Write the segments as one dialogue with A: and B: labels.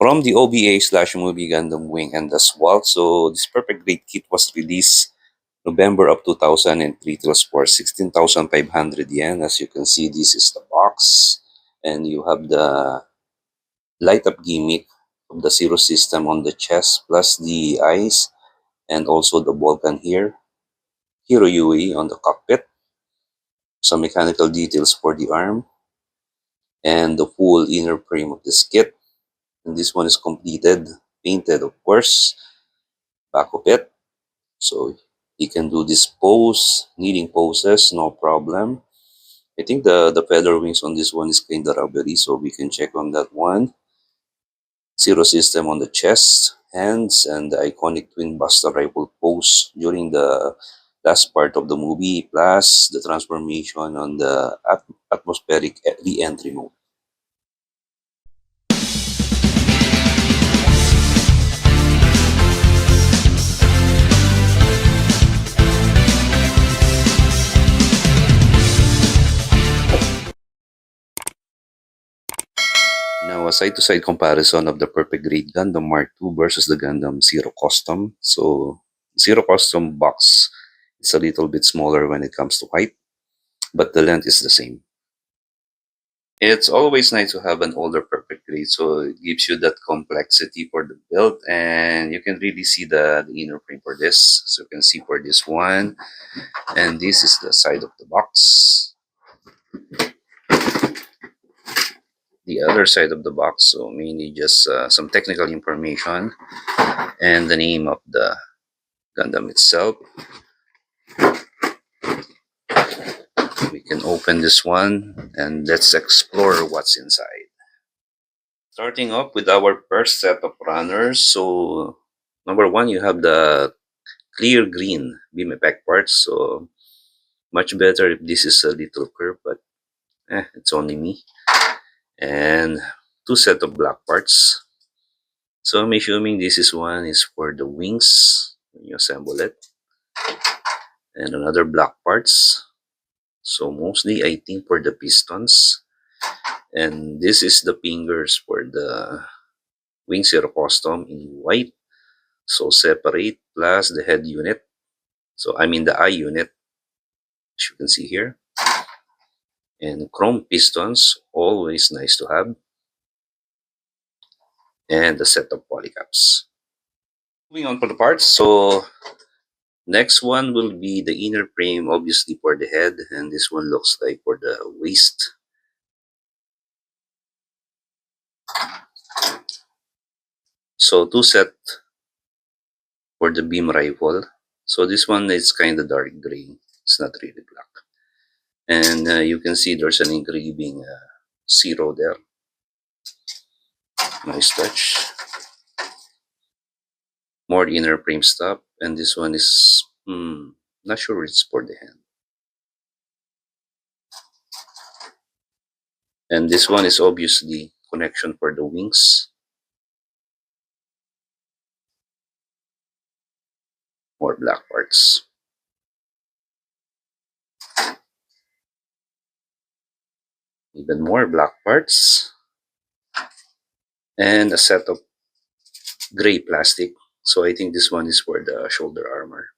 A: from the OVA slash movie Gundam Wing and the Waltz. So this perfect grade kit was released November of 2003. It was for 16,500 yen. As you can see, this is the box, and you have the light up gimmick of the Zero system on the chest, plus the eyes, and also the Vulcan here. Hero Yui on the cockpit. Some mechanical details for the arm, and the full inner frame of this kit. And this one is completed, painted of course, back of it. So you can do this pose, kneeling poses, no problem. I think the feather wings on this one is kind of rubbery, so we can check on that one. Zero system on the chest, hands, and the iconic twin buster rifle pose during the last part of the movie, plus the transformation on the atmospheric re-entry mode. Now, a side-to-side comparison of the perfect grade Gundam Mark II versus the Gundam Zero Custom. So, Zero Custom box is a little bit smaller when it comes to height, but the length is the same. It's always nice to have an older perfect grade, so it gives you that complexity for the build, and you can really see the inner frame for this. So you can see for this one, and this is the side of the box. The other side of the box, so mainly just some technical information and the name of the Gundam itself. We can open this one and let's explore what's inside. Starting off with our first set of runners. So number one, you have the clear green beam effect parts. So much better if this is a little curved, but it's only me. And two set of black parts. So I'm assuming this is one is for the wings when you assemble it, and another black parts. So mostly I think for the pistons, and this is the fingers for the wing zero custom in white. So separate, plus the head unit. So I mean the eye unit, as you can see here, and chrome pistons, always nice to have, and the set of polycaps. Moving on for the parts. So next one will be the inner frame, obviously for the head, and this one looks like for the waist. So two set for the beam rifle. So this one is kind of dark gray. It's not really black. And you can see there's an engraving zero there. Nice touch. More inner frame stuff. And this one is, not sure it's for the hand. And this one is obviously connection for the wings. More black parts. Even more black parts. And a set of gray plastic. So I think this one is for the shoulder armor.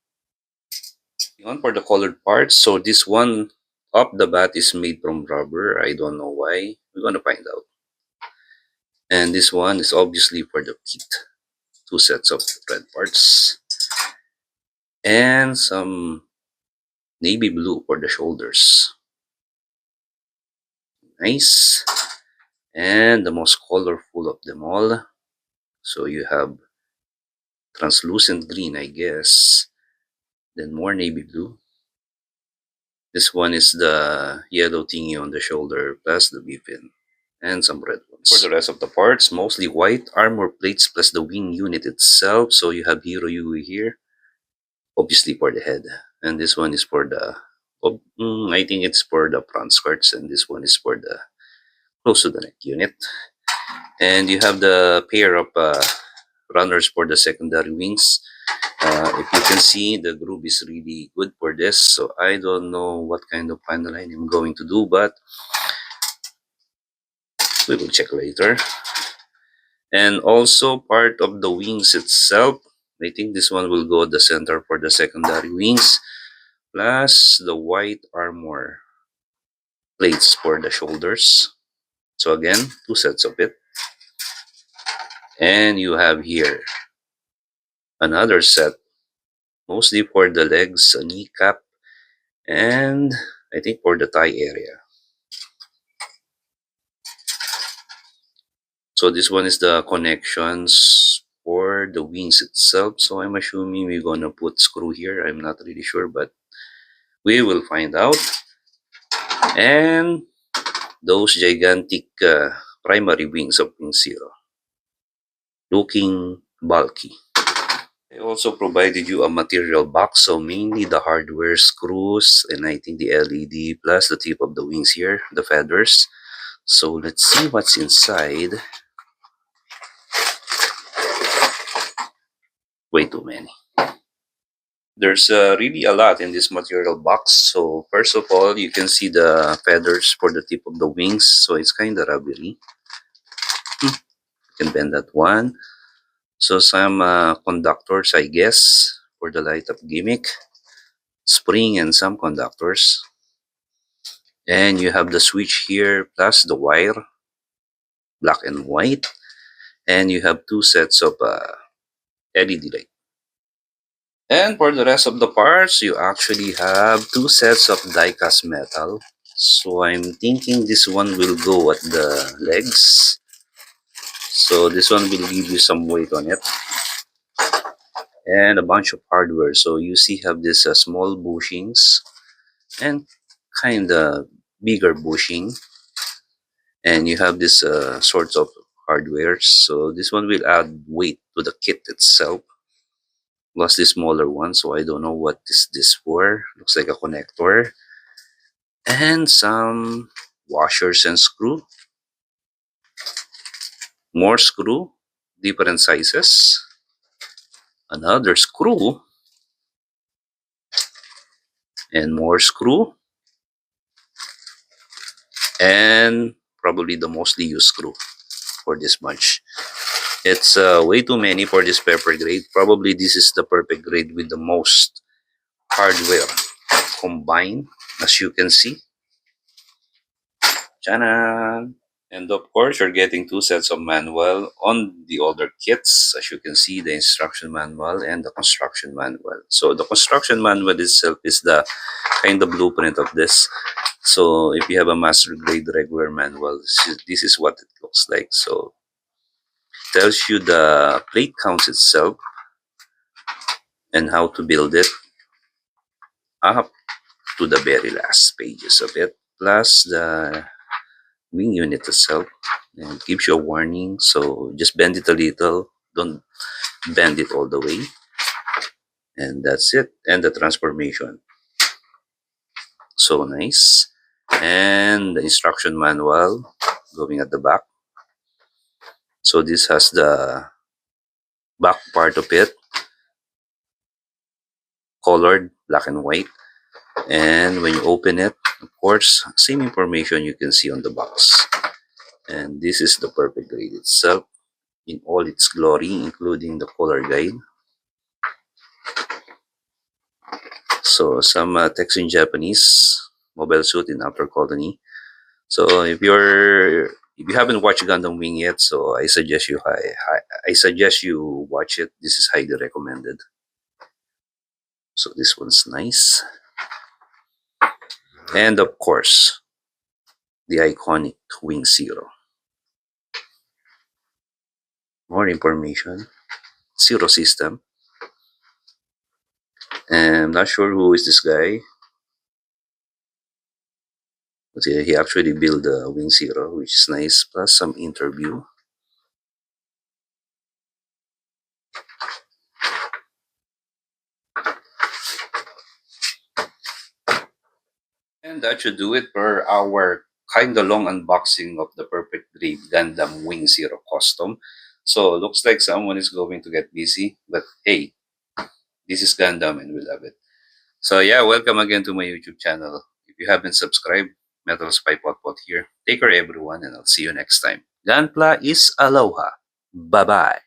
A: On for the colored parts. So this one up the bat is made from rubber. I don't know why. We're gonna find out. And this one is obviously for the feet. Two sets of red parts. And some navy blue for the shoulders. Nice. And the most colorful of them all. So you have translucent green, I guess. Then more navy blue. This one is the yellow thingy on the shoulder, plus the V-fin. And some red ones. For the rest of the parts, mostly white armor plates plus the wing unit itself. So you have Hero Yui here, obviously for the head. And this one is for the, I think it's for the front skirts, and this one is for the close to the neck unit. And you have the pair of runners for the secondary wings. If you can see, the groove is really good for this. So I don't know what kind of final line I'm going to do, but we will check later. And also part of the wings itself, I think this one will go at the center for the secondary wings, plus the white armor plates for the shoulders. So again, two sets of it. And you have here another set, mostly for the legs, a kneecap, and I think for the thigh area. So this one is the connections for the wings itself. So I'm assuming we're gonna put screw here. I'm not really sure, but we will find out. And those gigantic primary wings of Wing Zero, looking bulky. They also provided you a material box, so mainly the hardware screws and I think the LED plus the tip of the wings here, the feathers. So let's see what's inside. Way too many. There's really a lot in this material box. So first of all, you can see the feathers for the tip of the wings. So it's kind of rubbery. You can bend that one. So some conductors, I guess, for the light up gimmick. Spring and some conductors. And you have the switch here plus the wire, black and white. And you have two sets of LED light. And for the rest of the parts, you actually have two sets of die-cast metal. So I'm thinking this one will go at the legs. So this one will give you some weight on it. And a bunch of hardware. So you see have this small bushings and kind of bigger bushing. And you have this sorts of hardware. So this one will add weight to the kit itself. Plus the smaller one. So I don't know what is this for. Looks like a connector. And some washers and screw, more screw, different sizes, another screw, and more screw, and probably the mostly used screw for this bunch. It's way too many for this pepper grade. Probably this is the perfect grade with the most hardware combined, as you can see. Chanan! And of course, you're getting two sets of manual on the older kits. As you can see, the instruction manual and the construction manual. So the construction manual itself is the kind of blueprint of this. So if you have a master grade regular manual, this is what it looks like. So it tells you the plate counts itself and how to build it up to the very last pages of it. Plus the wing unit itself, and it gives you a warning, so just bend it a little, don't bend it all the way, and that's it. And the transformation, so nice. And the instruction manual going at the back. So this has the back part of it colored black and white, and when you open it, of course, same information you can see on the box. And this is the perfect grade itself in all its glory, including the color guide. So some text in Japanese, mobile suit in outer colony. So if you haven't watched Gundam Wing yet, so I suggest you watch it. This is highly recommended. So this one's nice, and of course the iconic Wing Zero. More information. Zero system. And I'm not sure who is this guy. But yeah, he actually built the Wing Zero, which is nice. Plus some interview. And that should do it for our kind of long unboxing of the perfect grade Gundam Wing Zero Custom. So looks like someone is going to get busy, but hey, this is Gundam and we love it. So yeah, welcome again to my YouTube channel. If you haven't subscribed, Metal Spy Pot Pot here. Take care everyone and I'll see you next time. GUNPLA is Aloha. Bye-bye.